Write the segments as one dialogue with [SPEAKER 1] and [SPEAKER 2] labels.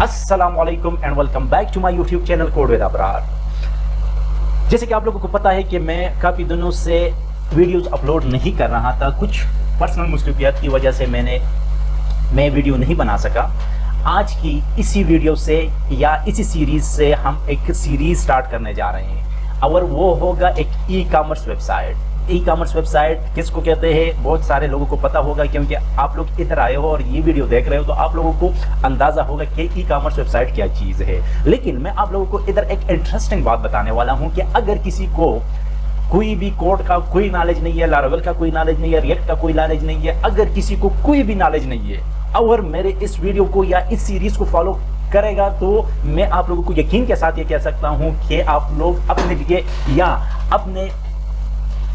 [SPEAKER 1] अस्सलाम वालेकुम and welcome back to my YouTube channel code with Abrar. जैसे कि आप लोगों को पता है कि मैं काफ़ी दिनों से वीडियोस अपलोड नहीं कर रहा था। कुछ पर्सनल मुश्किलात की वजह से मैं वीडियो नहीं बना सका। आज की इसी वीडियो से या इसी सीरीज़ से हम एक सीरीज़ स्टार्ट करने जा रहे हैं और वो होगा एक e commerce website. E commerce website किसको कहते हैं बहुत सारे लोगों को पता होगा, क्योंकि आप लोग इधर आए हो और ये वीडियो देख रहे हो तो आप लोगों को अंदाजा होगा कि ई कॉमर्स वेबसाइट क्या चीज़ है। लेकिन मैं आप लोगों को इधर एक इंटरेस्टिंग बात बताने वाला हूँ कि अगर किसी को कोई भी कोड का कोई नॉलेज नहीं है, लारावेल का कोई नॉलेज नहीं है, रिएक्ट का कोई नॉलेज नहीं है, अगर किसी को कोई भी नॉलेज नहीं है और मेरे इस वीडियो को या इस सीरीज को फॉलो करेगा तो मैं आप लोगों को यकीन के साथ ये कह सकता हूं कि आप लोग अपने लिए या अपने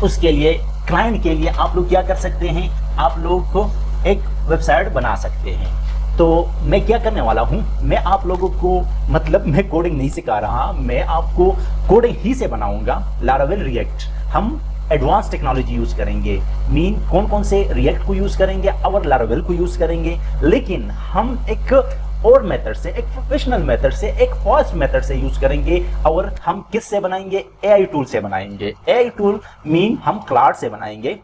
[SPEAKER 1] उसके लिए क्लाइंट के लिए आप लोग क्या कर सकते हैं, आप लोग को एक वेबसाइट बना सकते हैं। तो मैं क्या करने वाला हूं, मैं आप लोगों को मतलब मैं कोडिंग नहीं सिखा रहा, मैं आपको कोडिंग ही से बनाऊंगा। लारावेल रिएक्ट हम एडवांस टेक्नोलॉजी यूज करेंगे। कौन कौन से रिएक्ट को यूज करेंगे और लारावेल को यूज करेंगे, लेकिन हम एक और मेथड से, एक प्रोफेशनल मेथड से, एक फास्ट मेथड से यूज करेंगे। और हम किस से बनाएंगे? एआई टूल से बनाएंगे। एआई टूल हम क्लाउड से बनाएंगे,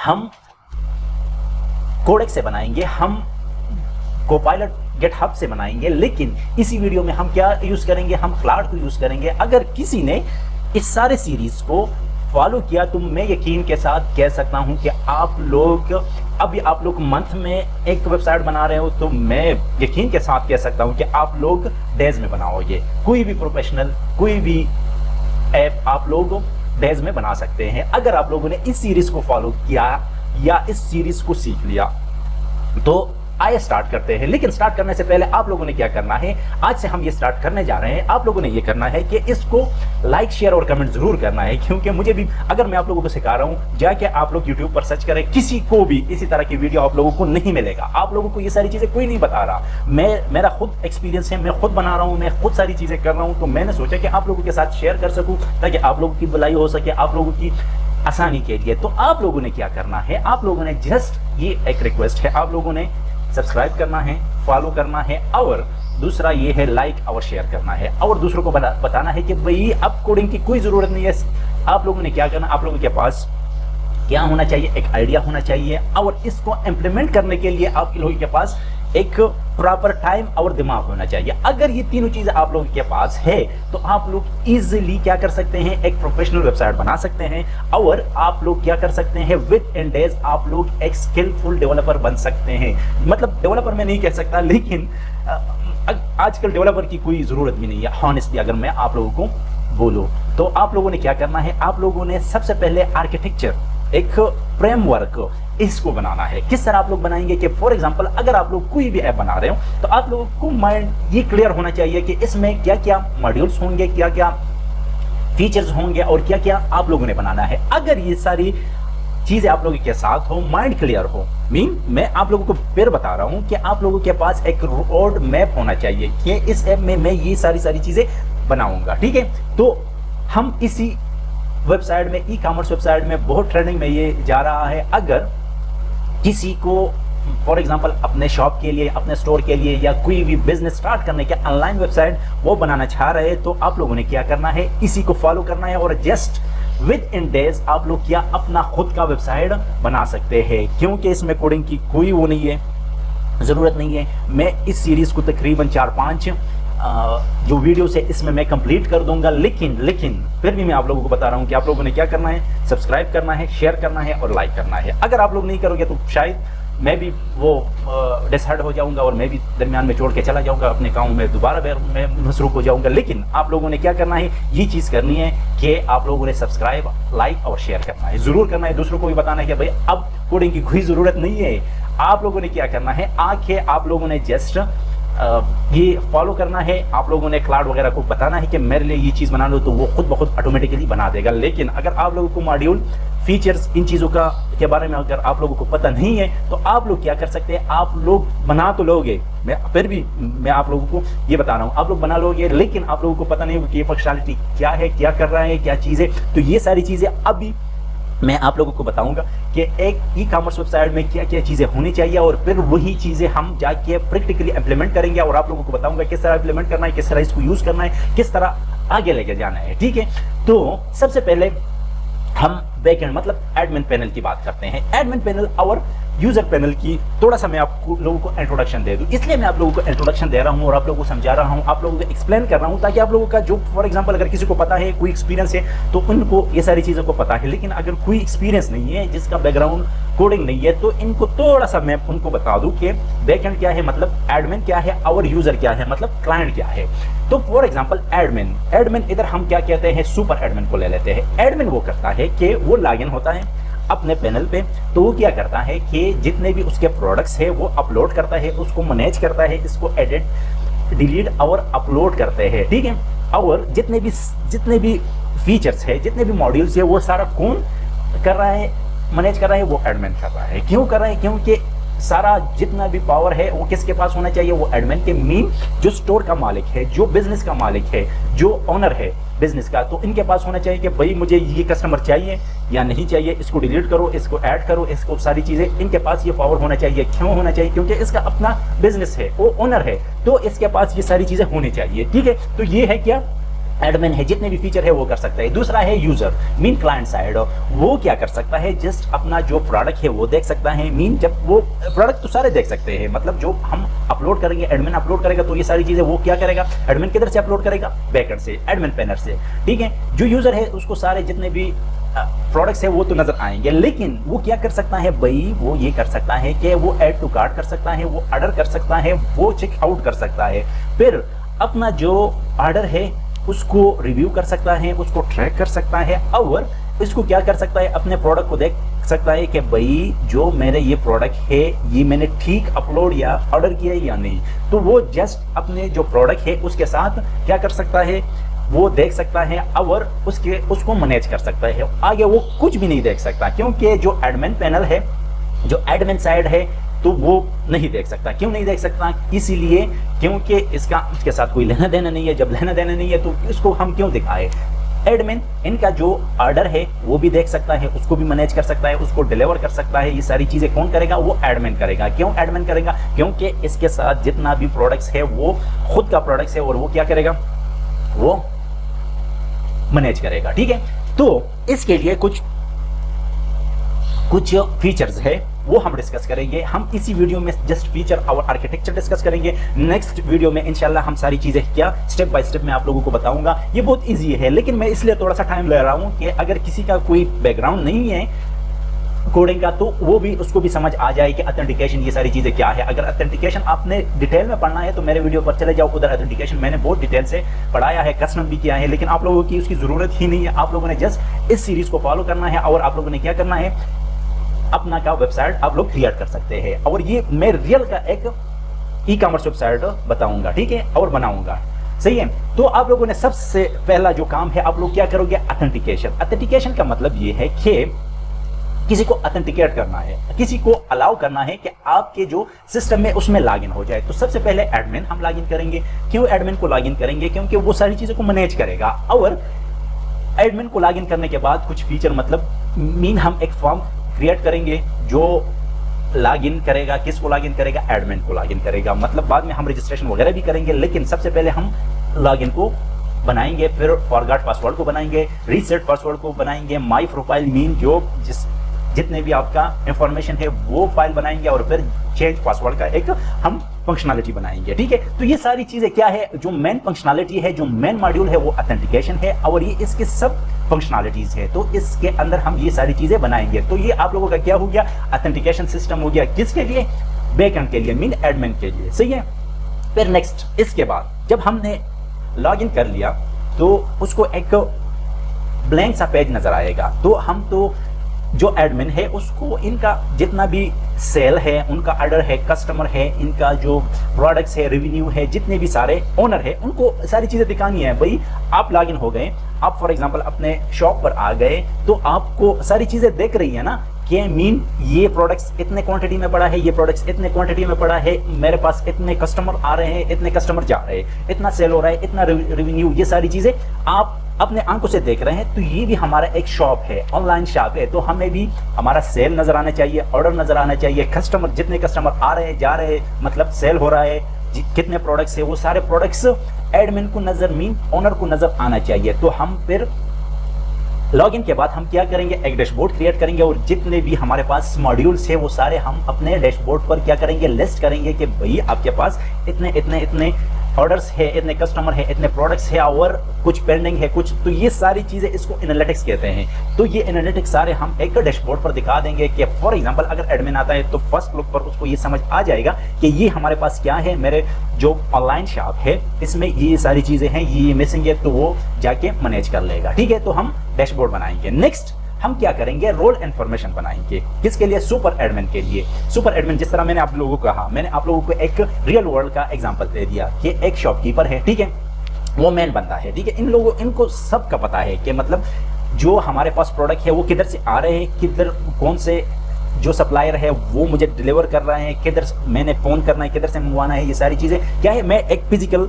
[SPEAKER 1] हम कोडेक्स से बनाएंगे, हम कोपायलट गेटहब से बनाएंगे। लेकिन इसी वीडियो में हम क्या यूज करेंगे? हम क्लाउड को यूज करेंगे। अगर किसी ने इस सारे सीरीज को फॉलो किया तो मैं यकीन के साथ कह सकता हूं कि आप लोग अभी आप लोग मंथ में एक वेबसाइट बना रहे हो तो मैं यकीन के साथ कह सकता हूं कि आप लोग डेज में बनाओगे। कोई भी प्रोफेशनल कोई भी ऐप आप लोग डेज में बना सकते हैं अगर आप लोगों ने इस सीरीज को फॉलो किया या इस सीरीज को सीख लिया। तो आइए स्टार्ट करते हैं। लेकिन स्टार्ट करने से पहले आप लोगों ने क्या करना है, आज से हम ये स्टार्ट करने जा रहे हैं, आप लोगों ने ये करना है कि इसको लाइक शेयर और कमेंट जरूर करना है। क्योंकि मुझे भी अगर मैं आप लोगों को सिखा रहा हूं, जाके आप लोग यूट्यूब पर सर्च करें, किसी को भी इसी तरह की वीडियो आप लोगों को नहीं मिलेगा। आप लोगों को ये सारी चीजें कोई नहीं बता रहा। मेरा खुद एक्सपीरियंस है, मैं खुद बना रहा हूँ, मैं खुद सारी चीजें कर रहा हूँ। तो मैंने सोचा कि आप लोगों के साथ शेयर कर सकूँ ताकि आप लोगों की भलाई हो सके, आप लोगों की आसानी के लिए। तो आप लोगों ने क्या करना है, आप लोगों ने जस्ट ये एक रिक्वेस्ट है, आप लोगों ने सब्सक्राइब करना है, फॉलो करना है और दूसरा ये है लाइक और शेयर करना है और दूसरों को बताना है कि भाई अब कोडिंग की कोई जरूरत नहीं है। आप लोगों ने क्या करना, आप लोगों के पास क्या होना चाहिए, एक आइडिया होना चाहिए और इसको इम्प्लीमेंट करने के लिए आप लोगों के पास एक प्रॉपर टाइम और दिमाग होना चाहिए। अगर ये तीनों चीजें आप लोगों के पास है तो आप लोग इजीली क्या कर सकते हैं, एक प्रोफेशनल वेबसाइट बना सकते हैं और आप लोग क्या कर सकते हैं, विद इन डेज आप लोग एक स्किलफुल डेवलपर बन सकते हैं। मतलब डेवलपर मैं नहीं कह सकता, लेकिन आजकल डेवलपर की कोई जरूरत भी नहीं है हॉनेस्टली अगर मैं आप लोगों को बोलूं। तो आप लोगों ने क्या करना है, आप लोगों ने सबसे पहले आर्किटेक्चर, एक फ्रेमवर्क इसको बनाना है। किस तरह आप लोग बनाएंगे कि फॉर एग्जांपल अगर आप लोग कोई भी ऐप बना रहे हो तो आप लोगों को माइंड ये क्लियर होना चाहिए कि इसमें क्या क्या मॉड्यूल्स होंगे, क्या क्या फीचर्स होंगे और क्या क्या आप लोगों ने बनाना है। अगर ये सारी चीजें आप लोगों के साथ हो, माइंड क्लियर हो, मैं आप लोगों को फिर बता रहा हूं कि आप लोगों के पास एक रोड मैप होना चाहिए कि इस ऐप में मैं ये सारी चीजें बनाऊंगा। ठीक है, तो हम इसी वेबसाइट में, ई कॉमर्स वेबसाइट में बहुत ट्रेंडिंग में ये जा रहा है। अगर किसी को फॉर एग्जांपल अपने शॉप के लिए, अपने स्टोर के लिए या कोई भी बिजनेस स्टार्ट करने के ऑनलाइन वेबसाइट वो बनाना चाह रहे हैं तो आप लोगों ने क्या करना है, इसी को फॉलो करना है और जस्ट विद इन डेज आप लोग क्या अपना खुद का वेबसाइट बना सकते हैं। क्योंकि इसमें कोडिंग की कोई वो नहीं है, जरूरत नहीं है। मैं इस सीरीज को तकरीबन 4-5 जो वीडियो है इसमें मैं कंप्लीट कर दूंगा। लेकिन फिर भी मैं आप लोगों को बता रहा हूं कि आप लोगों ने क्या करना है, सब्सक्राइब करना है, शेयर करना है और लाइक करना है। अगर आप लोग नहीं करोगे तो शायद मैं भी वो डिसहार्ड हो जाऊंगा और मैं भी दरमियान में छोड़ के चला जाऊंगा अपने काम में, दोबारा मैं मसरूफ हो जाऊंगा। लेकिन आप लोगों ने क्या करना है, ये चीज़ करनी है कि आप लोगों ने सब्सक्राइब, लाइक और शेयर करना है, जरूर करना है। दूसरों को भी बताना है कि भाई अब कोडिंग की कोई ज़रूरत नहीं है। आप लोगों ने क्या करना है, आके आप लोगों ने जस्ट ये फॉलो करना है। आप लोगों ने क्लाउड वगैरह को बताना है कि मेरे लिए ये चीज़ बना लो तो वो खुद ब खुद ऑटोमेटिकली बना देगा। लेकिन अगर आप लोगों को मॉड्यूल, फीचर्स, इन चीज़ों का के बारे में अगर आप लोगों को पता नहीं है तो आप लोग क्या कर सकते हैं, आप लोग बना तो लोगे, मैं आप लोगों को ये बता रहा हूँ, आप लोग बना लोगे, लेकिन आप लोगों को पता नहीं होगा कि ये फंक्शनलिटी क्या है, क्या कर रहा है, क्या चीज़ है। तो ये सारी चीज़ें अभी मैं आप लोगों को बताऊंगा कि एक ई कॉमर्स वेबसाइट में क्या क्या चीज़ें होनी चाहिए और फिर वही चीज़ें हम जाके प्रैक्टिकली इंप्लीमेंट करेंगे और आप लोगों को बताऊंगा किस तरह इंप्लीमेंट करना है, किस तरह इसको यूज़ करना है, किस तरह आगे लेके जाना है। ठीक है, तो सबसे पहले हम बैकएंड मतलब एडमिन पैनल की बात करते हैं। एडमिन पैनल और यूजर पैनल की थोड़ा सा मैं आप लोगों को इंट्रोडक्शन दे दूं, इसलिए मैं आप लोगों को इंट्रोडक्शन दे रहा हूं और आप लोगों को समझा रहा हूं, आप लोगों को एक्सप्लेन कर रहा हूं, ताकि आप लोगों का जो फॉर एग्जांपल अगर किसी को पता है, कोई एक्सपीरियंस है, तो उनको ये सारी चीज़ों को पता है। लेकिन अगर कोई एक्सपीरियंस नहीं है, जिसका बैकग्राउंड कोडिंग नहीं है, तो इनको थोड़ा सा मैं उनको बता दूं कि बैकएंड क्या है, मतलब एडमिन क्या है, और यूजर क्या है, मतलब क्लाइंट क्या है। तो फॉर एग्जांपल एडमिन इधर हम क्या कहते हैं, सुपर एडमिन को ले लेते हैं। एडमिन वो करता है कि वो लॉगिन होता है अपने पैनल पे, तो वो क्या करता है कि जितने भी उसके प्रोडक्ट्स है वो अपलोड करता है, उसको मैनेज करता है, इसको एडिट डिलीट और अपलोड करते हैं। ठीक है, और जितने भी फीचर्स है, जितने भी मॉड्यूल्स है, वो सारा कौन कर रहा है, मैनेज कर रहा है, वो एडमिन कर रहा है। क्यों कर रहा है, क्योंकि सारा जितना भी पावर है वो किसके पास होना चाहिए, वो एडमिन के। मीन जो स्टोर का मालिक है, जो बिजनेस का मालिक है, जो ओनर है बिजनेस का, तो इनके पास होना चाहिए कि भाई मुझे ये कस्टमर चाहिए या नहीं चाहिए, इसको डिलीट करो, इसको ऐड करो, इसको सारी चीजें, इनके पास ये पावर होना चाहिए। क्यों होना चाहिए, क्योंकि इसका अपना बिजनेस है, वो ओनर है, तो इसके पास ये सारी चीजें होनी चाहिए। ठीक है, तो ये है क्या, एडमिन है, जितने भी फीचर है वो कर सकता है। दूसरा है यूजर, मीन क्लाइंट साइड, वो क्या कर सकता है, जस्ट अपना जो प्रोडक्ट है वो देख सकता है। मीन जब वो प्रोडक्ट तो सारे देख सकते हैं, मतलब जो हम अपलोड करेंगे, एडमिन अपलोड करेगा, तो ये सारी चीजें वो क्या करेगा, एडमिन किधर से अपलोड करेगा, बैकएंड से, एडमिन पैनल से। ठीक है, जो यूजर है उसको सारे जितने भी प्रोडक्ट्स है वो तो नजर आएंगे, लेकिन वो क्या कर सकता है भाई, वो ये कर सकता है कि वो ऐड टू कार्ट कर सकता है, वो ऑर्डर कर सकता है, वो चेक आउट कर सकता है, फिर अपना जो ऑर्डर है उसको रिव्यू कर सकता है, उसको ट्रैक कर सकता है, और इसको क्या कर सकता है, अपने प्रोडक्ट को देख सकता है कि भाई जो मेरे ये प्रोडक्ट है ये मैंने ठीक अपलोड या ऑर्डर किया है या नहीं। तो वो जस्ट अपने जो प्रोडक्ट है उसके साथ क्या कर सकता है, वो देख सकता है और उसको मैनेज कर सकता है। आगे वो कुछ भी नहीं देख सकता, क्योंकि जो एडमिन पैनल है, जो एडमिन साइड है, तो वो नहीं देख सकता। क्यों नहीं देख सकता, इसीलिए क्योंकि इसके साथ कोई लेना देना नहीं है। जब लेना देना नहीं है तो इसको हम क्यों दिखाए। एडमिन इनका जो ऑर्डर है वो भी देख सकता है, उसको भी मैनेज कर सकता है, उसको डिलीवर कर सकता है। ये सारी चीजें कौन करेगा, वो एडमिन करेगा। क्यों एडमिन करेगा, क्योंकि इसके साथ जितना भी प्रोडक्ट्स है वो खुद का प्रोडक्ट्स है और वो क्या करेगा, वो मैनेज करेगा। ठीक है, तो इसके लिए कुछ फीचर्स है वो हम डिस्कस करेंगे। हम इसी वीडियो में जस्ट फीचर और आर्किटेक्चर डिस्कस करेंगे। नेक्स्ट वीडियो में इंशाल्लाह हम सारी चीजें क्या स्टेप बाय स्टेप मैं आप लोगों को बताऊंगा। ये बहुत इजी है, लेकिन मैं इसलिए थोड़ा सा टाइम ले रहा हूं कि अगर किसी का कोई बैकग्राउंड नहीं है कोडिंग का, तो वो भी उसको भी समझ आ जाए कि ऑथेंटिकेशन ये सारी चीजें क्या है। अगर ऑथेंटिकेशन आपने डिटेल में पढ़ना है तो मेरे वीडियो पर चले जाओ, उधर ऑथेंटिकेशन मैंने बहुत डिटेल से पढ़ाया है, कस्टम भी किया है, लेकिन आप लोगों की उसकी जरूरत ही नहीं है। आप लोगों ने जस्ट इस सीरीज को फॉलो करना है और आप लोगों ने क्या करना है, अपना का वेबसाइट आप लोग क्रिएट कर सकते हैं। और ये मैं रियल का एक ई कॉमर्स वेबसाइट बताऊंगा, ठीक है, और बनाऊंगा। सही है, तो आप लोगों ने सबसे पहला जो काम है, आप लोग क्या करोगे, ऑथेंटिकेशन। ऑथेंटिकेशन का मतलब ये है कि किसी को ऑथेंटिकेट करना है, किसी को अलाउ करना है कि आपके जो सिस्टम में उसमें लॉगिन हो जाए। तो सबसे पहले एडमिन हम लॉगिन करेंगे। क्यों एडमिन को लॉगिन करेंगे, क्योंकि वो सारी चीजों को मैनेज करेगा। और एडमिन को लॉगिन करने के बाद कुछ फीचर मतलब मीन हम एक फॉर्म क्रिएट करेंगे जो लॉगिन करेगा, किसको लॉगिन करेगा, एडमिन को लॉगिन करेगा। मतलब बाद में हम रजिस्ट्रेशन वगैरह भी करेंगे, लेकिन सबसे पहले हम लॉगिन को बनाएंगे, फिर फॉरगॉट पासवर्ड को बनाएंगे, रीसेट पासवर्ड को बनाएंगे, माई प्रोफाइल मीन जो जितने भी आपका इंफॉर्मेशन है वो फाइल बनाएंगे, और फिर चेंज पासवर्ड का एक हम फंक्शनैलिटी बनाएंगे। ठीक है, तो ये सारी चीजें क्या है, जो मेन फंक्शनैलिटी है, जो मेन मॉड्यूल है वो ऑथेंटिकेशन है, और ये इसके सब फंक्शनैलिटीज है। तो इसके अंदर हम ये सारी चीजें बनाएंगे। तो ये आप लोगों का क्या हो गया, ऑथेंटिकेशन सिस्टम हो गया। किसके लिए, बैकएंड के लिए, मीन एडमिन के लिए। सही है, फिर नेक्स्ट इसके बाद जब हमने लॉगिन कर लिया तो उसको एक ब्लैंक सा पेज नजर आएगा। तो हम तो जो एडमिन है उसको इनका जितना भी सेल है, उनका ऑर्डर है, कस्टमर है, इनका जो प्रोडक्ट्स है, रेवेन्यू है, जितने भी सारे ओनर है, उनको सारी चीजें दिखानी है। भाई आप लॉगिन हो गए, आप फॉर एग्जांपल अपने शॉप पर आ गए, तो आपको सारी चीजें देख रही है ना कि मीन ये प्रोडक्ट्स इतने क्वांटिटी में पड़ा है, ये प्रोडक्ट्स इतने क्वांटिटी में पड़ा है, मेरे पास इतने कस्टमर आ रहे हैं, इतने कस्टमर जा रहे हैं, इतना सेल हो रहा है, इतना रेवेन्यू, ये सारी चीजें आप अपने आंखों से देख रहे हैं, तो ये भी हमारा एक शॉप है, ऑनलाइन शॉप है, तो हमें भी हमारा सेल नजर आना चाहिए, ऑर्डर नजर आना चाहिए, कस्टमर जितने कस्टमर आ रहे हैं जा रहे हैं, मतलब सेल हो रहा है, कितने प्रोडक्ट्स है, वो सारे प्रोडक्ट्स एडमिन को नजर मीन ओनर को नजर आना चाहिए। तो हम फिर लॉगिन के बाद हम क्या करेंगे, एक डैशबोर्ड क्रिएट करेंगे और जितने भी हमारे पास मॉड्यूल्स है वो सारे हम अपने डैशबोर्ड पर क्या करेंगे, लिस्ट करेंगे कि भाई आपके पास इतने इतने इतने ऑर्डर्स है, इतने कस्टमर है, इतने प्रोडक्ट्स है और कुछ पेंडिंग है कुछ, तो ये सारी चीजें इसको एनालिटिक्स कहते हैं। तो ये एनालिटिक्स सारे हम एक डैशबोर्ड पर दिखा देंगे कि फॉर एग्जांपल अगर एडमिन आता है तो फर्स्ट लुक पर उसको ये समझ आ जाएगा कि ये हमारे पास क्या है, मेरे जो ऑनलाइन शॉप है इसमें ये सारी चीजें हैं, ये मिसिंग है, तो वो जाके मैनेज कर लेगा। ठीक है, तो हम डैशबोर्ड बनाएंगे। नेक्स्ट हम क्या करेंगे, रोल इन्फॉर्मेशन बनाएंगे। किसके लिए, सुपर एडमिन के लिए। सुपर एडमिन जिस तरह मैंने आप लोगों को कहा, मैंने आप लोगों को एक रियल वर्ल्ड का एग्जांपल दे दिया कि एक शॉपकीपर है, ठीक है, वो मेन बंदा है, ठीक है, इनको सबका पता है कि मतलब जो हमारे पास प्रोडक्ट है वो किधर से आ रहे हैं, किधर कौन से जो सप्लायर है वो मुझे डिलीवर कर रहे हैं, किधर मैंने फोन करना है, किधर से मंगवाना है, ये सारी चीजें क्या है। मैं एक फिजिकल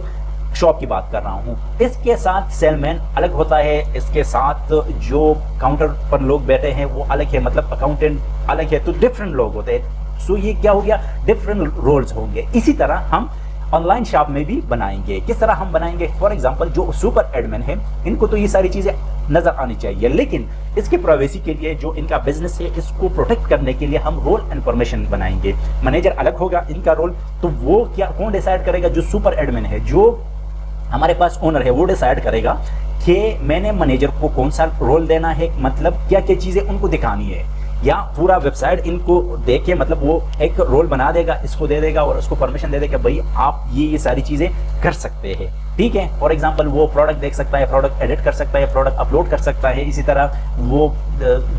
[SPEAKER 1] शॉप की बात कर रहा हूँ। इसके साथ सेलमैन अलग होता है, इसके साथ जो काउंटर पर लोग बैठे हैं वो अलग है, मतलब अकाउंटेंट अलग है, तो डिफरेंट लोग होते हैं। सो ये क्या हो गया, डिफरेंट रोल्स होंगे। इसी तरह हम ऑनलाइन शॉप में भी बनाएंगे। किस तरह हम बनाएंगे, फॉर एग्जांपल जो सुपर एडमिन है इनको तो ये सारी चीजें नजर आनी चाहिए, लेकिन इसकी प्राइवेसी के लिए जो इनका बिजनेस है इसको प्रोटेक्ट करने के लिए हम रोल इन्फॉर्मेशन बनाएंगे। मैनेजर अलग होगा इनका रोल, तो वो क्या कौन डिसाइड करेगा, जो सुपर एडमिन है, जो हमारे पास ओनर है, वो डिसाइड करेगा कि मैंने मैनेजर को कौन सा रोल देना है, मतलब क्या क्या चीजें उनको दिखानी है, या पूरा वेबसाइट इनको देके मतलब वो एक रोल बना देगा, इसको दे देगा और उसको परमिशन दे देगा भाई आप ये सारी चीजें कर सकते हैं। ठीक है, फॉर एग्जांपल वो प्रोडक्ट देख सकता है, प्रोडक्ट एडिट कर सकता है, प्रोडक्ट अपलोड कर सकता है, इसी तरह वो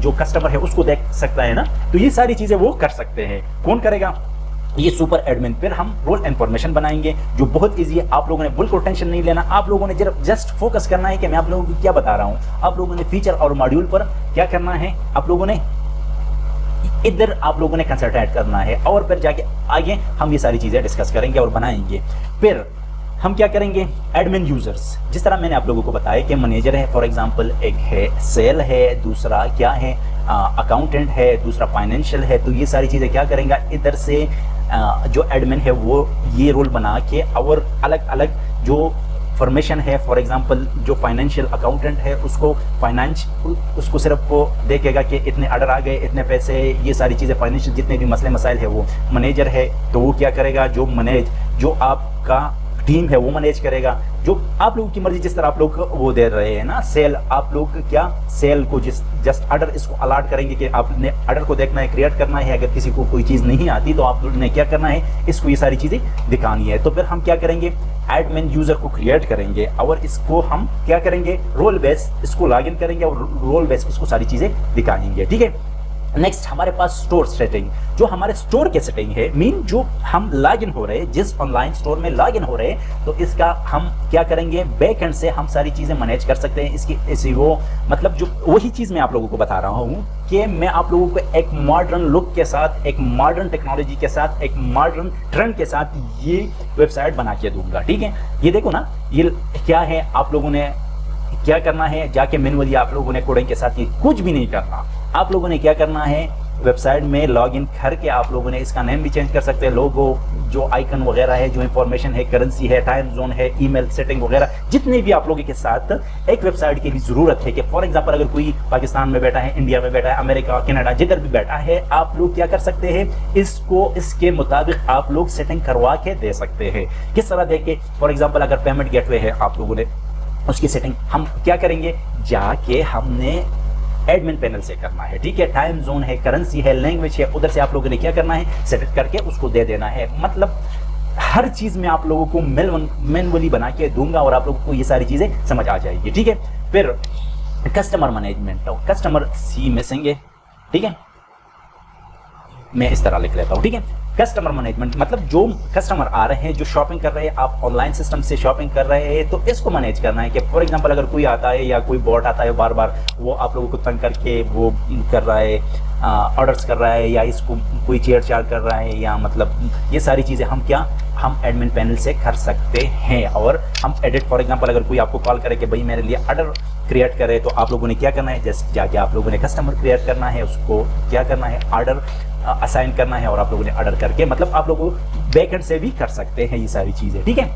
[SPEAKER 1] जो कस्टमर है उसको देख सकता है ना, तो ये सारी चीजें वो कर सकते हैं। कौन करेगा, ये सुपर एडमिन। फिर हम रोल इन्फॉर्मेशन बनाएंगे जो बहुत इजी है, आप लोगों ने बिल्कुल टेंशन नहीं लेना, आप लोगों ने जस्ट फोकस करना है कि मैं आप लोगों को क्या बता रहा हूं। आप लोगों ने फीचर और मॉड्यूल पर क्या करना है, आप लोगों ने इधर आप लोगों ने कंसंट्रेट करना है, और फिर जाके आगे हम ये सारी चीजें डिस्कस करेंगे और बनाएंगे। फिर हम क्या करेंगे, एडमिन यूजर्स, जिस तरह मैंने आप लोगों को बताया कि मैनेजर है, फॉर एग्जांपल एक है सेल है, दूसरा क्या है अकाउंटेंट है, दूसरा फाइनेंशियल है, तो ये सारी चीजें क्या करेंगे, इधर से जो एडमिन है वो ये रोल बना के और अलग अलग जो फॉर्मेशन है, फॉर एग्जांपल जो फाइनेंशियल अकाउंटेंट है उसको फाइनेंस उसको सिर्फ वो देखेगा कि इतने ऑर्डर आ गए, इतने पैसे, ये सारी चीज़ें फाइनेंशियल जितने भी मसले मसाइल है वो मैनेजर है, तो वो क्या करेगा, जो आपका टीम है वो मैनेज करेगा। जो आप लोगों की मर्जी, जिस तरह आप लोग वो दे रहे हैं ना सेल, आप लोग क्या सेल को जस्ट ऑर्डर इसको अलॉट करेंगे कि आपने ऑर्डर को देखना है, क्रिएट करना है, अगर किसी को कोई चीज़ नहीं आती तो आप लोग ने क्या करना है, इसको ये सारी चीज़ें दिखानी है। तो फिर हम क्या करेंगे, एडमिन यूजर को क्रिएट करेंगे और इसको हम क्या करेंगे, रोल बेस इसको लॉगिन करेंगे और रोल बेस उसको सारी चीज़ें दिखाएंगे। ठीक है, नेक्स्ट हमारे पास स्टोर सेटिंग, जो हमारे स्टोर के सेटिंग है, मीन जो हम लॉगिन हो रहे हैं, जिस ऑनलाइन स्टोर में लॉगिन हो रहे हैं, तो इसका हम क्या करेंगे, बैक एंड से हम सारी चीजें मैनेज कर सकते हैं। इसकी वो मतलब जो वही चीज मैं आप लोगों को बता रहा हूँ कि मैं आप लोगों को एक मॉडर्न लुक के साथ, एक मॉडर्न टेक्नोलॉजी के साथ, एक मॉडर्न ट्रेंड के साथ ये वेबसाइट बना के दूंगा। ठीक है, ये देखो ना, ये क्या है, आप लोगों ने क्या करना है, जाके मैनुअली आप लोगों ने कोडिंग के साथ ये कुछ भी नहीं करना। आप लोगों ने क्या करना है, वेबसाइट में लॉगिन करके आप लोगों ने इसका नेम भी चेंज कर सकते हैं, लोगो, जो आइकन वगैरह है, जो इंफॉर्मेशन है, करेंसी है, टाइम जोन है, ईमेल सेटिंग वगैरह, जितने भी आप लोगों के साथ एक वेबसाइट की भी जरूरत है कि फॉर एग्जांपल अगर कोई पाकिस्तान में बैठा है, इंडिया में बैठा है, अमेरिका, कनाडा, जिधर भी बैठा है, आप लोग क्या कर सकते हैं, इसको इसके मुताबिक आप लोग सेटिंग करवा के दे सकते हैं। किस तरह देखे, फॉर एग्जाम्पल अगर पेमेंट गेटवे है, आप लोगों ने उसकी सेटिंग हम क्या करेंगे, जाके हमने एडमिन पैनल से करना है। ठीक है, टाइम जोन है, करेंसी है, लैंग्वेज है, उधर से आप लोगों ने क्या करना है, सेट करके उसको दे देना है। मतलब हर चीज में आप लोगों को मैनुअली बना के दूंगा और आप लोगों को ये सारी चीजें समझ आ जाएगी। ठीक है, फिर कस्टमर मैनेजमेंट, कस्टमर सी मिसिंग है। ठीक है, मैं इस तरह लिख लेता हूं। ठीक है, कस्टमर मैनेजमेंट मतलब जो कस्टमर आ रहे हैं, जो शॉपिंग कर रहे हैं, आप ऑनलाइन सिस्टम से शॉपिंग कर रहे हैं, तो इसको मैनेज करना है कि फॉर एग्जांपल अगर कोई आता है या कोई बॉट आता है बार बार, वो आप लोगों को तंग करके वो कर रहा है, ऑर्डर्स कर रहा है या इसको कोई छेड़छाड़ कर रहा है, या मतलब ये सारी चीज़ें हम एडमिन पैनल से कर सकते हैं। और हम एडिट, फॉर एग्जांपल अगर कोई आपको कॉल करे कि भाई मेरे लिए ऑर्डर क्रिएट करे, तो आप लोगों ने क्या करना है, जस्ट जाके आप लोगों ने कस्टमर क्रिएट करना है, उसको क्या करना है, ऑर्डर असाइन करना है, और आप लोगों ने ऑर्डर करके मतलब आप लोगों बैकएंड से भी कर सकते हैं ये सारी चीज़ें, ठीक है।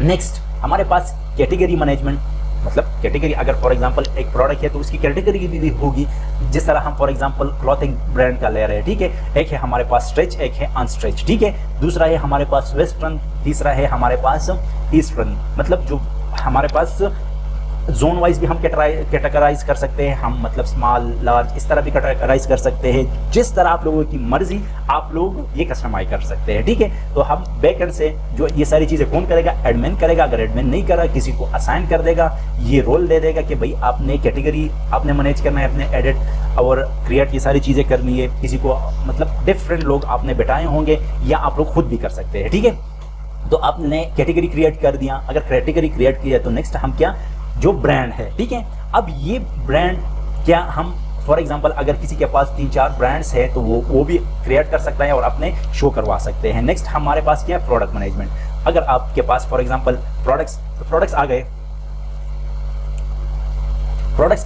[SPEAKER 1] नेक्स्ट हमारे पास कैटेगरी मैनेजमेंट, मतलब कैटेगरी, अगर फॉर एग्जांपल एक प्रोडक्ट है तो उसकी कैटेगरी भी होगी। जिस तरह हम फॉर एग्जांपल क्लॉथिंग ब्रांड का ले रहे हैं, ठीक है, एक है हमारे पास स्ट्रेच, एक है अनस्ट्रेच, ठीक है, दूसरा है हमारे पास वेस्टर्न, तीसरा है हमारे पास ईस्टर्न। मतलब जो हमारे पास जोन वाइज भी हम कैटेगराइज कर सकते हैं, हम मतलब स्मॉल लार्ज इस तरह भी कैटेगराइज कर सकते हैं। जिस तरह आप लोगों की मर्जी आप लोग ये कस्टमाइज कर सकते हैं, ठीक है। तो हम बैकएंड से जो ये सारी चीज़ें कौन करेगा, एडमिन करेगा। अगर एडमिन नहीं करा, किसी को असाइन कर देगा, ये रोल दे देगा कि भाई आपने कैटेगरी आपने मैनेज करना है, अपने एडिट और क्रिएट ये सारी चीज़ें करनी है। किसी को मतलब डिफरेंट लोग आपने बैठाए होंगे या आप लोग खुद भी कर सकते हैं, ठीक है। तो आपने कैटेगरी क्रिएट कर दिया। अगर कैटेगरी क्रिएट किया तो नेक्स्ट हम क्या, जो ब्रांड है, ठीक है। अब ये ब्रांड क्या हम फॉर एग्जांपल अगर किसी के पास 3-4 ब्रांड्स है तो वो भी क्रिएट कर सकता है और अपने शो करवा सकते हैं। नेक्स्ट हमारे पास क्या है, प्रोडक्ट मैनेजमेंट। अगर आपके पास फॉर एग्जांपल प्रोडक्ट्स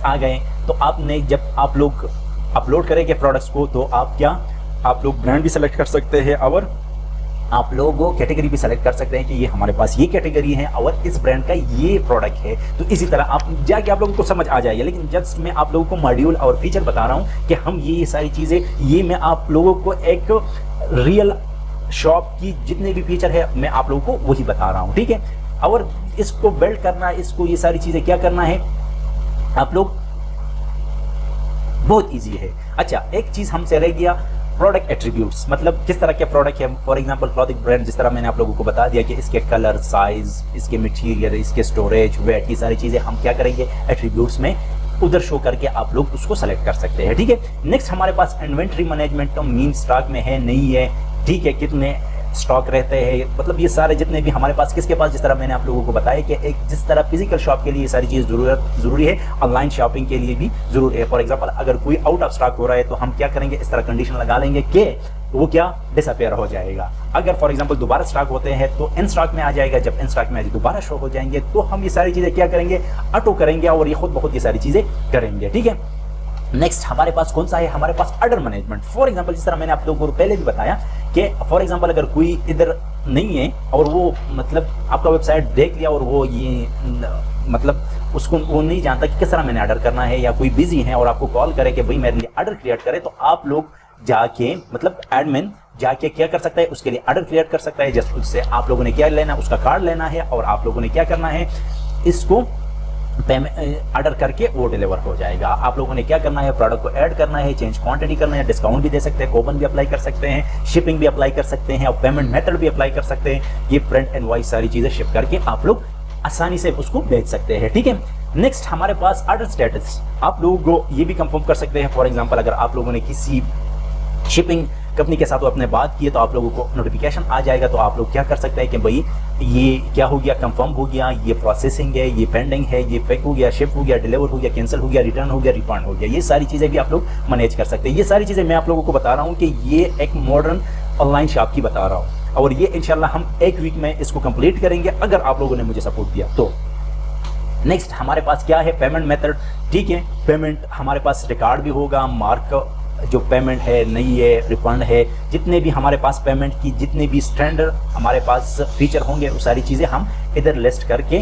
[SPEAKER 1] आ गए तो आपने जब आप लोग अपलोड करेंगे प्रोडक्ट्स को तो आप लोग ब्रांड भी सेलेक्ट कर सकते हैं और आप लोग कैटेगरी भी सेलेक्ट कर सकते हैं कि ये हमारे पास ये कैटेगरी है और इस ब्रांड का ये प्रोडक्ट है। तो इसी तरह आप जाके आप लोगों को समझ आ जाएगी। लेकिन जस्ट मैं आप लोगों को मॉड्यूल और फीचर बता रहा हूँ कि हम ये सारी चीज़ें, ये मैं आप लोगों को एक रियल शॉप की जितने भी फीचर है मैं आप लोगों को वही बता रहा हूँ, ठीक है। और इसको बिल्ड करना, इसको ये सारी चीज़ें क्या करना है आप लोग, बहुत ईजी है। अच्छा, एक चीज़ हमसे रह गया, प्रोडक्ट एट्रीब्यूट्स, मतलब किस तरह के प्रोडक्ट है। फॉर एग्जांपल क्लॉथिंग ब्रांड, जिस तरह मैंने आप लोगों को बता दिया कि इसके कलर, साइज, इसके मटेरियल, इसके स्टोरेज, वेट, ये सारी चीज़ें हम क्या करेंगे एट्रीब्यूट्स में उधर शो करके आप लोग उसको सेलेक्ट कर सकते हैं, ठीक है। नेक्स्ट हमारे पास इन्वेंट्री मैनेजमेंट, तो मीन स्टॉक में है नहीं है, ठीक है, कितने स्टॉक रहते हैं, मतलब ये सारे जितने भी हमारे पास किसके पास, जिस तरह मैंने आप लोगों को बताया कि एक जिस तरह फिजिकल शॉप के लिए ये सारी चीज़ जरूरी है, ऑनलाइन शॉपिंग के लिए भी जरूरी है। फॉर एग्जांपल अगर कोई आउट ऑफ स्टॉक हो रहा है तो हम क्या करेंगे, इस तरह कंडीशन लगा लेंगे कि वो क्या डिसअपेयर हो जाएगा। अगर फॉर एग्जांपल दोबारा स्टॉक होते हैं तो इन स्टॉक में आ जाएगा, जब इन स्टॉक में दोबारा शो हो जाएंगे तो हम ये सारी चीज़ें क्या करेंगे, ऑटो करेंगे और ये खुद बहुत ये सारी चीज़ें करेंगे, ठीक है। नेक्स्ट हमारे पास कौन सा है, हमारे पास ऑर्डर मैनेजमेंट। फॉर एग्जांपल जिस तरह मैंने आप लोगों को पहले भी बताया कि फॉर एग्जांपल अगर कोई इधर नहीं है और वो मतलब आपका वेबसाइट देख लिया और वो ये मतलब उसको वो नहीं जानता कि किस तरह मैंने ऑर्डर करना है, या कोई बिजी है और आपको कॉल करे कि भाई मेरे लिए ऑर्डर क्रिएट करे, तो आप लोग जाके मतलब एडमिन जाके क्या कर सकता है, उसके लिए ऑर्डर क्रिएट कर सकता है। जस्ट उससे आप लोगों ने क्या लेना, उसका कार्ड लेना है और आप लोगों ने क्या करना है, इसको पेमेंट ऑर्डर करके वो डिलीवर हो जाएगा। आप लोगों ने क्या करना है, प्रोडक्ट को ऐड करना है, चेंज क्वांटिटी करना है, डिस्काउंट भी दे सकते हैं, कूपन भी अप्लाई कर सकते हैं, शिपिंग भी अप्लाई कर सकते हैं और पेमेंट मेथड भी अप्लाई कर सकते हैं। ये प्रिंट एंड वॉइस सारी चीजें शिप करके आप लोग आसानी से उसको भेज सकते हैं, ठीक है। नेक्स्ट हमारे पास ऑर्डर स्टेटस, आप लोग ये भी कंफर्म कर सकते हैं। फॉर एग्जांपल अगर आप लोगों ने किसी शिपिंग कंपनी के साथ अपने बात की है तो आप लोगों को नोटिफिकेशन आ जाएगा, तो आप लोग क्या कर सकते हैं कि भाई ये क्या हो गया, कंफर्म हो गया, ये प्रोसेसिंग है, ये पेंडिंग है, ये पैक हो गया, शिप हो गया, डिलीवर हो गया, कैंसिल हो गया, रिटर्न हो गया, रिफंड हो गया। ये सारी चीज़ें भी आप लोग मैनेज कर सकते हैं। ये सारी चीज़ें मैं आप लोगों को बता रहा हूँ कि ये एक मॉडर्न ऑनलाइन शॉप की बता रहा हूँ और ये इंशाल्लाह हम एक वीक में इसको कंप्लीट करेंगे अगर आप लोगों ने मुझे सपोर्ट दिया तो। नेक्स्ट हमारे पास क्या है, पेमेंट मेथड, ठीक है। पेमेंट हमारे पास रिकॉर्ड भी होगा, मार्क जो पेमेंट है, नहीं है, रिफंड है, जितने भी हमारे पास पेमेंट की जितने भी स्टैंडर्ड हमारे पास फीचर होंगे वो सारी चीज़ें हम इधर लिस्ट करके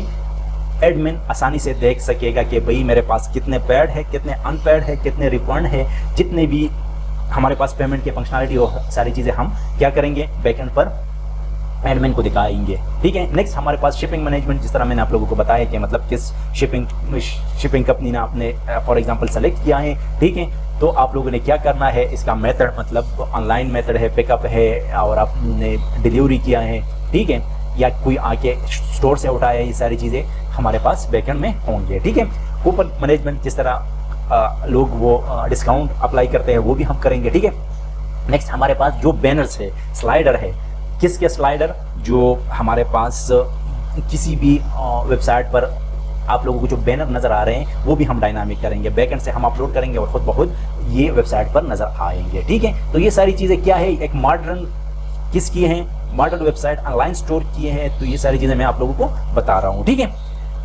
[SPEAKER 1] एडमिन आसानी से देख सकेगा कि भाई मेरे पास कितने पेड है, कितने अनपेड है, कितने रिफंड है, जितने भी हमारे पास पेमेंट की फंक्शनलिटी हो सारी चीज़ें हम क्या करेंगे बैकएंड पर एडमिन को दिखाएंगे, ठीक है। नेक्स्ट हमारे पास शिपिंग मैनेजमेंट, जिस तरह मैंने आप लोगों को बताया कि मतलब किस शिपिंग कंपनी ने आपने फॉर एग्जांपल सेलेक्ट किया है, ठीक है। तो आप लोगों ने क्या करना है, इसका मेथड मतलब ऑनलाइन मेथड है, पिकअप है और आपने डिलीवरी किया है, ठीक है, या कोई आके स्टोर से उठाया है, ये सारी चीज़ें हमारे पास बैकएंड में होंगे, ठीक है। कूपन मैनेजमेंट, जिस तरह लोग वो डिस्काउंट अप्लाई करते हैं वो भी हम करेंगे, ठीक है। नेक्स्ट हमारे पास जो बैनर्स है, स्लाइडर है, किसके स्लाइडर, जो हमारे पास किसी भी वेबसाइट पर आप लोगों को जो बैनर नजर आ रहे हैं वो भी हम डायनामिक करेंगे, बैकएंड से हम अपलोड करेंगे और खुद ब खुद ये वेबसाइट पर नजर आएंगे। ठीक है, तो ये सारी चीजें क्या है, एक मॉडर्न किसकी हैं, मॉडर्न वेबसाइट ऑनलाइन स्टोर किए हैं। तो ये सारी चीजें मैं आप लोगों को बता रहा हूं। ठीक है,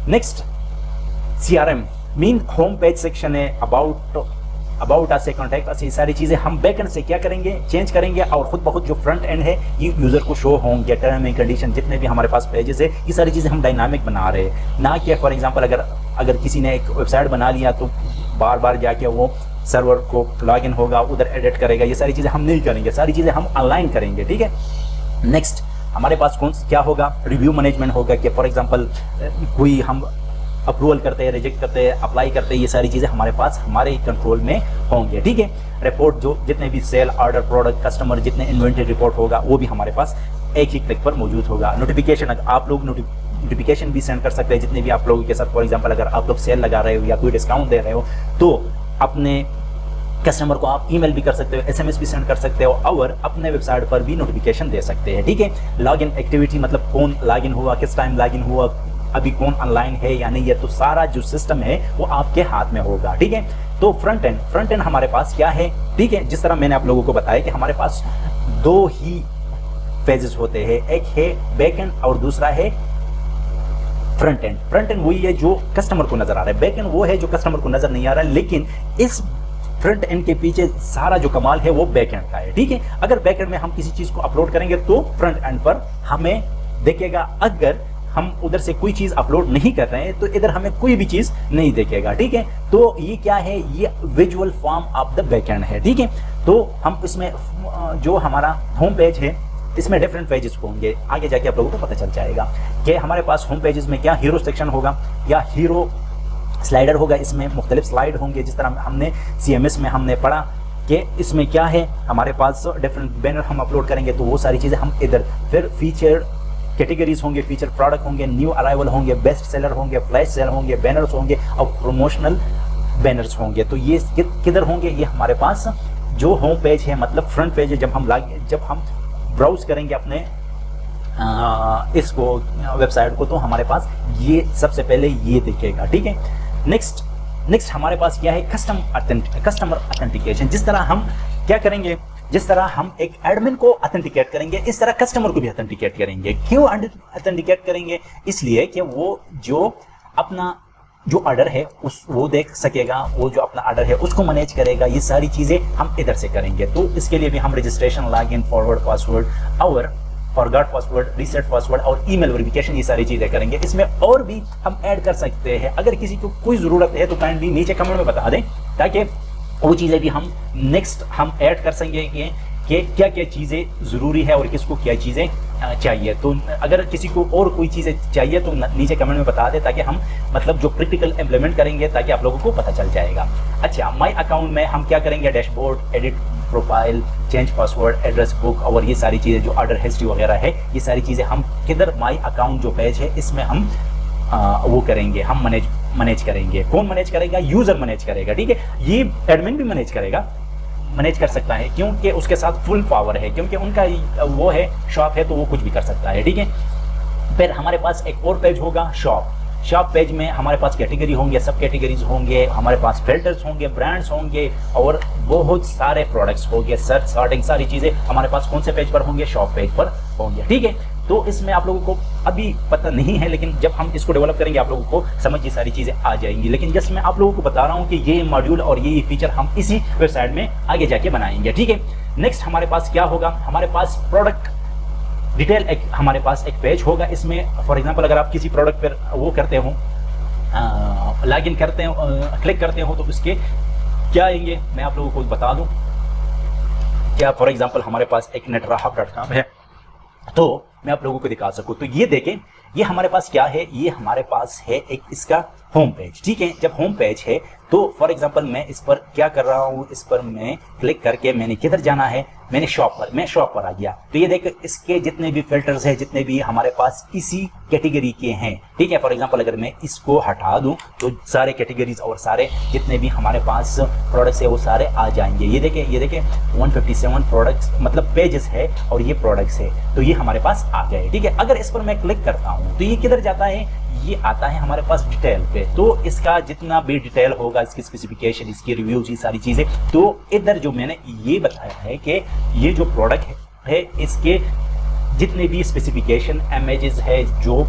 [SPEAKER 1] next CRM mean home page section है, अबाउट अस से, कॉन्टैक्ट अस, ये सारी चीजें हम बैकएंड से क्या करेंगे, चेंज करेंगे और खुद ब खुद जो फ्रंट एंड है ये यूजर को शो होंगे, टर्म एंड कंडीशन जितने भी हमारे पास पेजेस है ये सारी चीजें हम डायनामिक बना रहे हैं। ना कि फॉर एग्जांपल अगर किसी ने एक वेबसाइट बना लिया तो बार बार जाके वो सर्वर को लॉगिन होगा, उधर एडिट करेगा, ये सारी चीजें हम नहीं करेंगे, सारी चीजें हम ऑनलाइन करेंगे। ठीक है, नेक्स्ट हमारे पास क्या होगा, रिव्यू मैनेजमेंट होगा कि फॉर एग्जांपल कोई हम अप्रूवल करते हैं, रिजेक्ट करते हैं, अप्लाई करते हैं, ये सारी चीज़ें हमारे पास हमारे कंट्रोल में होंगे। ठीक है, रिपोर्ट जो जितने भी सेल, ऑर्डर, प्रोडक्ट, कस्टमर, जितने इन्वेंटरी रिपोर्ट होगा वो भी हमारे पास एक ही क्लिक पर मौजूद होगा। नोटिफिकेशन, आप लोग नोटिफिकेशन भी सेंड कर सकते हैं जितने भी आप लोगों के साथ, फॉर एग्जाम्पल अगर आप लोग सेल लगा रहे हो या कोई डिस्काउंट दे रहे हो तो अपने कस्टमर को आप ईमेल भी कर सकते हो, SMS भी सेंड कर सकते हो और अपने वेबसाइट पर भी नोटिफिकेशन दे सकते हैं। ठीक है, लॉगिन एक्टिविटी मतलब कौन लॉगिन हुआ, किस टाइम लॉगिन हुआ, अभी कौन ऑनलाइन है या नहीं, ये तो सारा जो सिस्टम है वो आपके हाथ में होगा। ठीक है, तो फ्रंट एंड हमारे पास क्या है। ठीक है, जिस तरह मैंने आप लोगों को बताया कि हमारे पास दो ही फेजेस होते हैं, एक है बैक एंड और दूसरा है फ्रंट एंड। फ्रंट एंड वही है जो कस्टमर को नजर आ रहा है, बैक एंड वो है जो कस्टमर को नजर नहीं आ रहा है, लेकिन इस फ्रंट एंड के पीछे सारा जो कमाल है वो बैक एंड का है। ठीक है, अगर बैक एंड में हम किसी चीज को अपलोड करेंगे तो फ्रंट एंड पर हमें देखेगा, अगर हम उधर से कोई चीज अपलोड नहीं कर रहे हैं तो इधर हमें कोई भी चीज नहीं देखेगा। ठीक है, तो ये क्या है, ये visual form of the backend है। ठीक है, तो हम इसमें जो हमारा होम पेज है इसमें डिफरेंट पेजेस होंगे, आगे जाके आप लोगों को पता चल जाएगा कि हमारे पास होम पेजेस में क्या हीरो सेक्शन होगा या हीरो स्लाइडर होगा, इसमें मुख्तलिफ स्लाइड होंगे। जिस तरह हमने CMS में हमने पढ़ा कि इसमें क्या है, हमारे पास डिफरेंट बैनर हम अपलोड करेंगे तो वो सारी चीजें हम इधर, फिर फीचर कैटेगरीज होंगे, फीचर प्रोडक्ट होंगे, न्यू अराइवल होंगे, बेस्ट सेलर होंगे, फ्लैश सेल होंगे, बैनर्स होंगे और प्रमोशनल बैनर्स होंगे। तो ये किधर होंगे, ये हमारे पास जो होम पेज है मतलब फ्रंट पेज है। जब हम ब्राउज करेंगे अपने इसको वेबसाइट को तो हमारे पास ये सबसे पहले ये दिखेगा। ठीक है, नेक्स्ट हमारे पास क्या है, कस्टमर ऑथेंटिकेशन। जिस तरह हम क्या करेंगे, जिस तरह हम एक एडमिन को ऑथेंटिकेट करेंगे इस तरह कस्टमर को भी ऑथेंटिकेट करेंगे। क्यों ऑथेंटिकेट करेंगे, इसलिए कि वो जो अपना जो ऑर्डर है वो देख सकेगा, वो जो अपना ऑर्डर है उसको मैनेज करेगा। ये सारी चीजें हम इधर से करेंगे। तो इसके लिए भी हम रजिस्ट्रेशन, लॉगिन, फॉरवर्ड पासवर्ड और फॉरगॉट पासवर्ड, रीसेट पासवर्ड और ईमेल वेरिफिकेशन, ये सारी चीजें करेंगे। इसमें और भी हम ऐड कर सकते हैं। अगर किसी को कोई जरूरत है तो काइंडली नीचे कमेंट में बता दें ताकि वो चीजें भी हम नेक्स्ट हम ऐड कर सकेंगे कि क्या क्या चीजें जरूरी है और किसको क्या चीजें चाहिए। तो अगर किसी को और कोई चीजें चाहिए तो नीचे कमेंट में बता दे ताकि हम मतलब जो प्रैक्टिकल इम्प्लीमेंट करेंगे ताकि आप लोगों को पता चल जाएगा। अच्छा, माई अकाउंट में हम क्या करेंगे, dashboard, edit profile, change password, address book और ये सारी चीजें जो ऑर्डर हिस्ट्री वगैरह है, ये सारी चीजें हम किधर, माई अकाउंट जो पेज है इसमें हम वो करेंगे, हम मैनेज करेंगे। कौन मैनेज करेगा, यूजर मैनेज करेगा। ठीक है, ये एडमिन भी मैनेज कर सकता है क्योंकि उसके साथ फुल पावर है, क्योंकि उनका वो है शॉप है तो वो कुछ भी कर सकता है। ठीक है, फिर हमारे पास एक और पेज होगा शॉप पेज में हमारे पास कैटेगरी होंगे, सब कैटेगरीज होंगे, हमारे पास फिल्टर्स होंगे, ब्रांड्स होंगे और बहुत सारे प्रोडक्ट्स होंगे, सर्च, सॉर्टिंग, सारी चीजें हमारे पास कौन से पेज पर होंगे, शॉप पेज पर होंगे। ठीक है, तो इसमें आप लोगों को अभी पता नहीं है, लेकिन जब हम इसको डेवलप करेंगे आप लोगों को समझ ये सारी चीजें आ जाएंगी। लेकिन जस्ट मैं आप लोगों को बता रहा हूँ कि ये मॉड्यूल और ये फीचर हम इसी वेबसाइट में आगे जाके बनाएंगे। ठीक है, नेक्स्ट हमारे पास क्या होगा, हमारे पास प्रोडक्ट डिटेल हमारे पास एक पेज होगा। इसमें फॉर एग्जांपल अगर आप किसी प्रोडक्ट पर वो करते हो, लॉगिन करते हो, क्लिक करते हो तो उसके क्या आएंगे मैं आप लोगों को बता दूं। क्या फॉर एग्जांपल हमारे पास एक netrahab.com है तो मैं आप लोगों को दिखा सकूं, तो ये देखें, ये हमारे पास क्या है, ये हमारे पास है एक इसका होम पेज। ठीक है, जब होम पेज है तो फॉर एग्जांपल मैं इस पर क्या कर रहा हूँ, इस पर मैं क्लिक करके मैंने किधर जाना है, मैं शॉप पर आ गया। तो ये देख, इसके जितने भी फिल्टर्स हैं, जितने भी हमारे पास इसी कैटेगरी के हैं। ठीक है, फॉर एग्जांपल अगर मैं इसको हटा दूं तो सारे कैटेगरीज और सारे जितने भी हमारे पास प्रोडक्ट्स है वो सारे आ जाएंगे। ये देखें 157 प्रोडक्ट्स मतलब पेजेस है और ये प्रोडक्ट्स है, तो ये हमारे पास आ गए। ठीक है, अगर इस पर मैं क्लिक करता हूँ तो ये किधर जाता है, ये आता है हमारे पास डिटेल पे। तो इसका जितना भी डिटेल होगा, इसकी स्पेसिफिकेशन, इसकी रिव्यूज, ये सारी चीज़ें, तो इधर जो मैंने ये बताया है कि ये जो प्रोडक्ट है इसके जितने भी स्पेसिफिकेशन, इमेजेस है, जो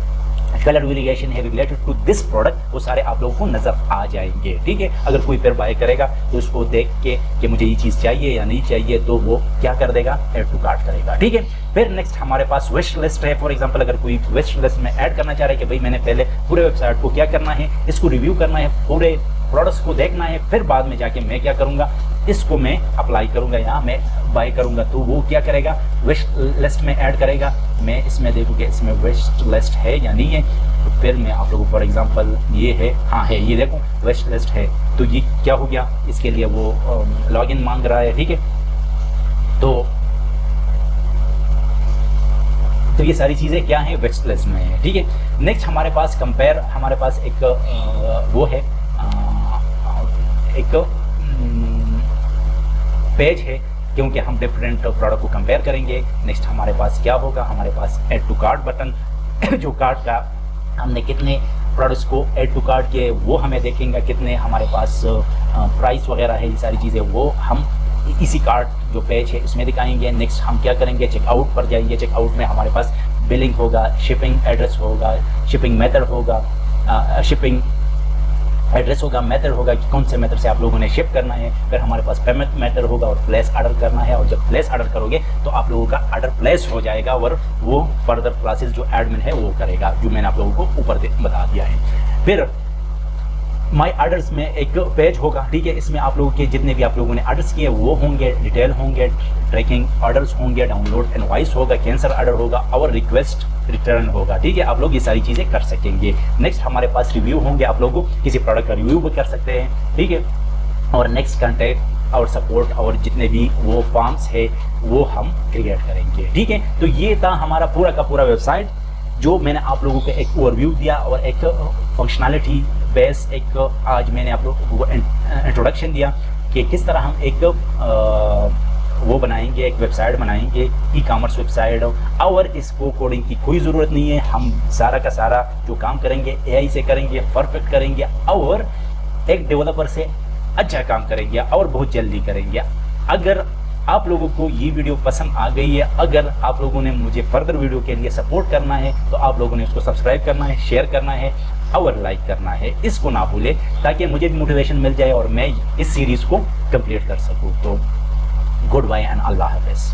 [SPEAKER 1] कलर वेरिएशन है रिलेटेड टू दिस प्रोडक्ट, वो सारे आप लोगों को नजर आ जाएंगे। ठीक है, अगर कोई फिर बाय करेगा तो उसको देख के कि मुझे ये चीज़ चाहिए या नहीं चाहिए, तो वो क्या कर देगा, ऐड टू कार्ट करेगा। ठीक है, फिर नेक्स्ट हमारे पास विश लिस्ट है। फॉर एग्जांपल अगर कोई विश लिस्ट में ऐड करना चाह रहा है कि भाई मैंने पहले पूरे वेबसाइट को क्या करना है, इसको रिव्यू करना है, पूरे प्रोडक्ट्स को देखना है, फिर बाद में जाके मैं क्या करूँगा, इसको मैं अप्लाई करूँगा या मैं बाय करूँगा, तो वो क्या करेगा, विश लिस्ट में ऐड करेगा। मैं इसमें देखूँगा इसमें विश लिस्ट है या नहीं है, तो फिर मैं आप लोगों को फॉर एग्जांपल ये है, हाँ है, ये देखो विश लिस्ट है, तो ये क्या हो गया, इसके लिए वो लॉगिन मांग रहा है। ठीक है, तो ये सारी चीज़ें क्या है, विश लिस्ट में है। ठीक है, नेक्स्ट हमारे पास कंपेयर, हमारे पास एक वो है, एक पेज है, क्योंकि हम डिफरेंट प्रोडक्ट को कंपेयर करेंगे। नेक्स्ट हमारे पास क्या होगा, हमारे पास ऐड टू कार्ट बटन, जो कार्ट का हमने कितने प्रोडक्ट्स को ऐड टू कार्ट किए वो हमें देखेंगे, कितने हमारे पास प्राइस वगैरह है, ये सारी चीज़ें वो हम इसी कार्ट जो पेज है इसमें दिखाएंगे। नेक्स्ट हम क्या करेंगे, चेकआउट पर जाएंगे। चेकआउट में हमारे पास बिलिंग होगा, शिपिंग एड्रेस होगा, शिपिंग मेथड होगा, शिपिंग एड्रेस होगा, मेथड होगा कि कौन से मेथड से आप लोगों ने शिप करना है। फिर हमारे पास पेमेंट मेथड होगा और प्लेस ऑर्डर करना है, और जब प्लेस ऑर्डर करोगे तो आप लोगों का ऑर्डर प्लेस हो जाएगा और वो फर्दर प्रोसेस जो एडमिन है वो करेगा, जो मैंने आप लोगों को ऊपर बता दिया है। फिर माई ऑर्डर्स में एक पेज होगा। ठीक है, इसमें आप लोगों के जितने भी आप लोगों ने ऑर्डर्स किए वो होंगे, डिटेल होंगे, ट्रैकिंग ऑर्डर्स होंगे, डाउनलोड इनवॉइस होगा, कैंसिल ऑर्डर होगा और रिक्वेस्ट रिटर्न होगा। ठीक है, आप लोग ये सारी चीज़ें कर सकेंगे। नेक्स्ट हमारे पास रिव्यू होंगे, आप लोग किसी प्रोडक्ट का रिव्यू भी कर सकते हैं। ठीक है, और नेक्स्ट कॉन्टैक्ट और सपोर्ट और जितने भी वो फॉर्म्स है वो हम क्रिएट करेंगे। ठीक है, तो ये था हमारा पूरा का पूरा वेबसाइट, जो मैंने आप लोगों को एक ओवरव्यू दिया और एक फंक्शनैलिटी बेस एक आज मैंने आप लोगों को इंट्रोडक्शन दिया कि किस तरह हम एक वो बनाएंगे, एक वेबसाइट बनाएंगे, ई कॉमर्स वेबसाइट, और इसको कोडिंग की कोई ज़रूरत नहीं है। हम सारा का सारा जो काम करेंगे एआई से करेंगे, परफेक्ट करेंगे और एक डेवलपर से अच्छा काम करेंगे और बहुत जल्दी करेंगे। अगर आप लोगों को ये वीडियो पसंद आ गई है, अगर आप लोगों ने मुझे फर्दर वीडियो के लिए सपोर्ट करना है, तो आप लोगों ने उसको सब्सक्राइब करना है, शेयर करना है और लाइक करना है, इसको ना भूलें, ताकि मुझे भी मोटिवेशन मिल जाए और मैं इस सीरीज़ को कंप्लीट कर सकूँ। तो गुड बाय एंड अल्लाह हाफ़िज़।